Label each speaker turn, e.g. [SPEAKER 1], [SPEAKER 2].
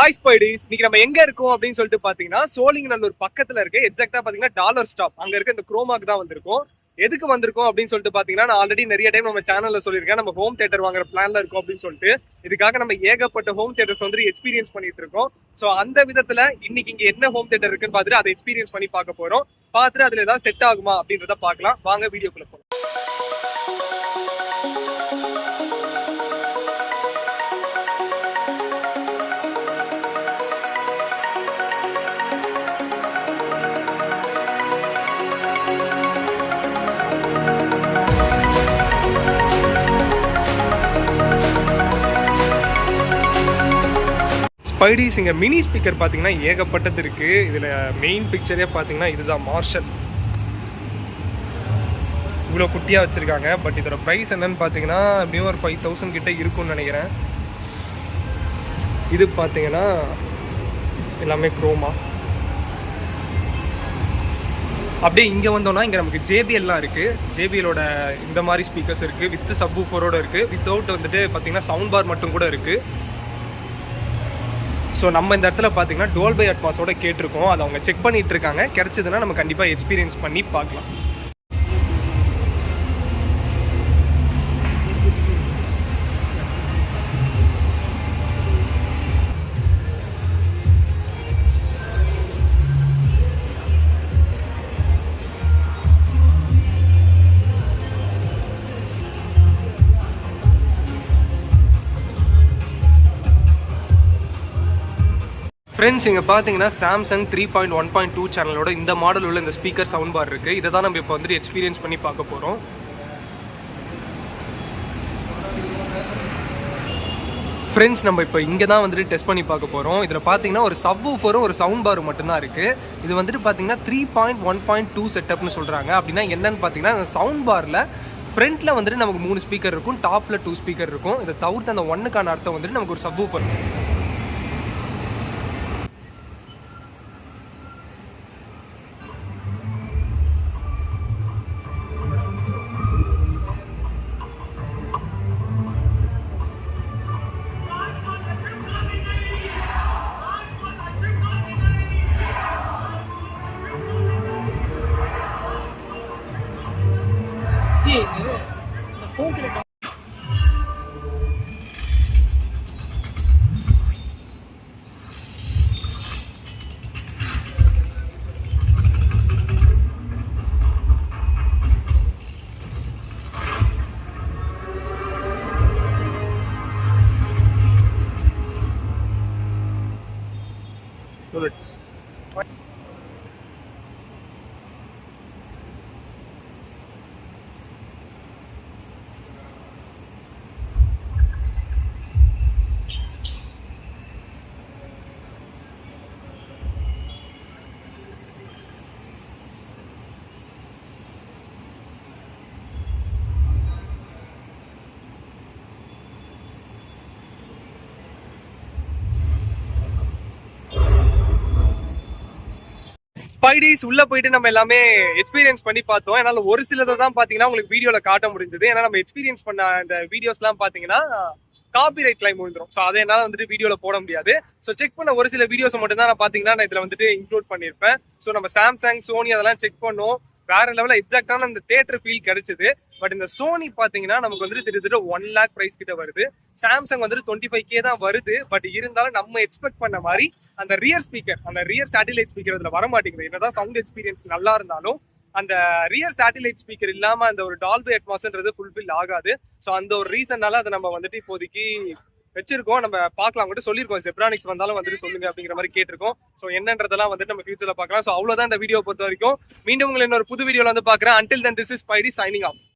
[SPEAKER 1] Hi ஸ்பைடிஸ், இன்னைக்கு நம்ம எங்க இருக்கோம் அப்படின்னு சொல்லிட்டு பாத்தீங்கன்னா சோழிங்கநல்லூர் பக்கத்துல இருக்கு. எக்ஸாக்டா பாத்தீங்கன்னா டாலர் ஸ்டாப் அங்க இருக்க இந்த குரோமாக்கு தான் வந்திருக்கோம். எதுக்கு வந்திருக்கோம் அப்படின்னு சொல்லிட்டு பாத்தீங்கன்னா, நான் ஆல்ரெடி நிறைய டைம் நம்ம சேனல்ல சொல்லியிருக்கேன், நம்ம ஹோம் தியேட்டர் வாங்குற பிளான்ல இருக்கோம் அப்படின்னு சொல்லிட்டு. இதுக்காக நம்ம ஏகப்பட்ட ஹோம் தியேட்டர்ஸ் வந்து எக்ஸ்பீரியன்ஸ் பண்ணிட்டு இருக்கோம். சோ அந்த விதத்துல இன்னைக்கு இங்க என்ன ஹோம் தியேட்டர் இருக்குன்னு பாத்துட்டு அதை எக்ஸ்பீரியன்ஸ் பண்ணி பார்க்க போறோம். பார்த்துட்டு அதுல ஏதாவது செட் ஆகுமா அப்படின்றத பார்க்கலாம். வாங்க வீடியோக்குள்ள போலாம். ஸ்பைடிஸ் இங்கே மினி ஸ்பீக்கர் பார்த்தீங்கன்னா ஏகப்பட்டது இருக்குது. இதில் மெயின் பிக்சரே பார்த்தீங்கன்னா இதுதான் மார்ஷல். இவ்வளோ குட்டியாக வச்சுருக்காங்க. பட் இதோட ப்ரைஸ் என்னன்னு பார்த்தீங்கன்னா எப்படியும் ஒரு 5000 கிட்டே இருக்கும்னு நினைக்கிறேன். இது பார்த்தீங்கன்னா எல்லாமே குரோமா. அப்படியே இங்கே வந்தோம்னா இங்கே நமக்கு ஜேபிஎல்லாம் இருக்குது. ஜேபிஎலோட இந்த மாதிரி ஸ்பீக்கர்ஸ் இருக்குது. வித் சப்வூஃபரோட இருக்குது. வித்தவுட் வந்துட்டு பார்த்தீங்கன்னா சவுண்ட் பார் மட்டும் கூட இருக்குது. ஸோ நம்ம இந்த இடத்துல பார்த்தீங்கன்னா டோல்பை அட்மாஸோட கேட்டிருக்கோம். அதை அவங்க செக் பண்ணிட்டு இருக்காங்க. கிடைச்சதுன்னா நம்ம கண்டிப்பாக எக்ஸ்பீரியன்ஸ் பண்ணி பார்க்கலாம். ஃப்ரெண்ட்ஸ், இங்கே பார்த்தீங்கன்னா சாம்சங் 3.1.2 சேனலோட இந்த மாடல் உள்ள இந்த ஸ்பீக்கர் சவுண்ட் பார் இருக்குது. இதை தான் நம்ம இப்போ வந்துட்டு எக்ஸ்பீரியன்ஸ் பண்ணி பார்க்க போகிறோம். ஃப்ரெண்ட்ஸ், நம்ம இப்போ இங்கே தான் வந்துட்டு டெஸ்ட் பண்ணி பார்க்க போகிறோம். இதில் பார்த்தீங்கன்னா ஒரு சப்வூஃபரும் ஒரு சவுண்ட் பாரும் மட்டும்தான் இருக்குது. இது வந்துட்டு பார்த்தீங்கன்னா 3.1.2 செட்டப்னு சொல்கிறாங்க. அப்படின்னா என்னன்னு பார்த்தீங்கன்னா சவுண்ட் பாரில் ஃப்ரண்ட்டில் வந்துட்டு நமக்கு 3 ஸ்பீக்கர் இருக்கும், டாப்பில் 2 ஸ்பீக்கர் இருக்கும். இதை தவிர்த்து அந்த 1க்கான அர்த்தம் வந்துட்டு நமக்கு ஒரு சப்வூஃபர். ஸ்பைடிஸ் உள்ள போயிட்டு நம்ம எல்லாமே எக்ஸ்பீரியன்ஸ் பண்ணி பார்த்தோம். என்னால ஒரு சிலதை தான் பாத்தீங்கன்னா உங்களுக்கு வீடியோல காட்ட முடிஞ்சது. ஏன்னா நம்ம எக்ஸ்பீரியன்ஸ் பண்ண அந்த வீடியோஸ் எல்லாம் பாத்தீங்கன்னா காப்பிரைட் கிளைம் விழுந்துரும். ஸோ அதை என்னால வந்துட்டு வீடியோல போட முடியாது. ஸோ செக் பண்ண ஒரு சில வீடியோஸ் மட்டும் தான் நான் பாத்தீங்கன்னா நான் இதுல வந்துட்டு இன்க்ளூட் பண்ணிருப்பேன். ஸோ நம்ம சாம்சங், சோனி அதெல்லாம் செக் பண்ணோம். வேற லெவலில் எக்ஸாக்டான அந்த தியேட்டர் ஃபீல் கிடைச்சது. பட் இந்த சோனி பாத்தீங்கன்னா நமக்கு வந்துட்டு திரு 1 lakh பிரைஸ் கிட்ட வருது. சாம்சங் வந்துட்டு 25K தான் வருது. பட் இருந்தாலும் நம்ம எக்ஸ்பெக்ட் பண்ண மாதிரி அந்த ரியர் ஸ்பீக்கர், அந்த ரியர் சேட்டிலைட் ஸ்பீக்கர் அதுல வர மாட்டேங்குது. என்னதான் சவுண்ட் எக்ஸ்பீரியன்ஸ் நல்லா இருந்தாலும் அந்த ரியர் சேட்டிலைட் ஸ்பீக்கர் இல்லாம அந்த ஒரு டால்பி அட்மாஸ்ன்றது ஃபுல்ஃபில் ஆகாது. ஸோ அந்த ஒரு ரீசன்னால அதை நம்ம வந்துட்டு இப்போதைக்கு வச்சிருக்கோம். நம்ம பார்க்கலாம் கூட சொல்லியிருக்கோம், ஜெப்ரானிக்ஸ் வந்தாலும் வந்துட்டு சொல்லுங்க அப்படிங்கிற மாதிரி கேட்டிருக்கோம். ஸோ என்னன்றதெல்லாம் வந்துட்டு நம்ம ஃபியூச்சர்ல பார்க்கலாம். ஸோ அவ்வளவுதான் இந்த வீடியோ பொறுத்த வரைக்கும். மீண்டும் உங்களை இன்னொரு புது வீடியோல வந்து பார்க்குறேன். Until then, this is Spidey signing off.